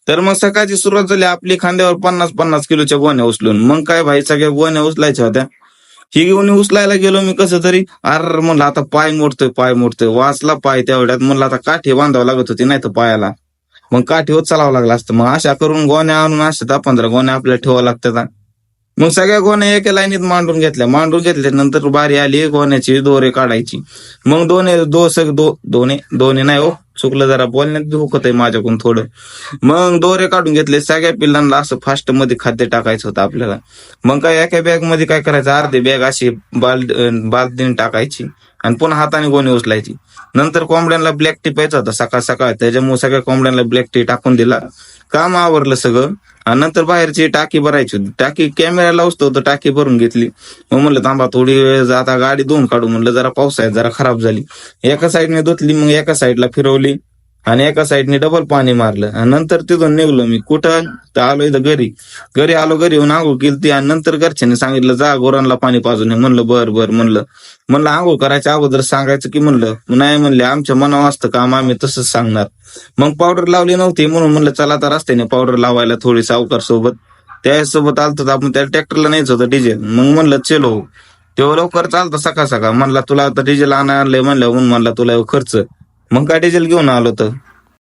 तर मग सकाळची सुरुवात झाली आपली खांद्यावर 50-50 किलोच्या गोण्या उचलून. मग काय भाई सगळ्या गोण्या उचलायच्या होत्या. ही घेऊन उचलायला गेलो मी कसं तरी. अर म्हणलं आता पाय मोडतोय वाचला पाय तेवढ्यात. म्हणलं आता काठी बांधावं लागत होती नाही तर पायाला. मग काठीवर चालावं लागलं असतं. मग अशा करून गोण्या आणून अशा 10-15 गोण्या आपल्याला ठेवावं लागतात. मग सगळ्या गोण्या एका लाईनीत मांडून घेतल्यानंतर बारी आली गोण्याची दोरे काढायची. मग दोन्ही नाही हो, चुकलं जरा बोलण्यात दुखत आहे माझ्याकडून थोडं. मग दोरे काढून घेतले. सगळ्या पिल्लांना असं फास्ट मध्ये खाद्य टाकायचं होतं आपल्याला. मग काय एका बॅग मध्ये काय करायचं, अर्धी बॅग अशी बालदीने टाकायची आणि पुन्हा हाताने गोणी उचलायची. नंतर कोंबड्यांना ब्लॅक टी प्यायचा होता सकाळ सकाळ, त्याच्यामुळे सगळ्या कोंबड्यांना ब्लॅक टी टाकून दिला. काम आवरलं सगळं आणि नंतर बाहेरची टाकी भरायची होती. टाकी कॅमेरा लावतो तर टाकी भरून घेतली. मग म्हणलं थांबा थोडी वेळ आता गाडी धुवून काढू म्हणलं, जरा पावसाळ्यात जरा खराब झाली. एका साईडने धुतली, मग एका साईडला फिरवली आणि एका साईडने डबल पाणी मारलं आणि नंतर तिथून निघलो मी. कुठं तर आलो इथं घरी आलो. घरी येऊन आंघोळ केली आणि नंतर घरच्यांनी सांगितलं जा गोरांना पाणी पाजून. म्हणलं बर म्हणलं आंघोळ करायच्या अगोदर सांगायचं की. म्हणलं नाही म्हणले आमच्या मनावर असतं काम, आम्ही तसंच सांगणार. मग पावडर लावली नव्हती म्हणून म्हणलं चला आता रस्त्याने पावडर लावायला थोडी सावकार सोबत. त्यासोबत आलतो तर आपण त्या ट्रॅक्टरला न्यायचं होतं डिझेल. मग म्हणलं चलो तेव्हा लवकर चालतं सकाळ सकाळ. म्हणला तुला आता डिझेल आणलंय म्हणलं, म्हणून म्हणला तुला खर्च. मग काय डिझेल घेऊन आलो तर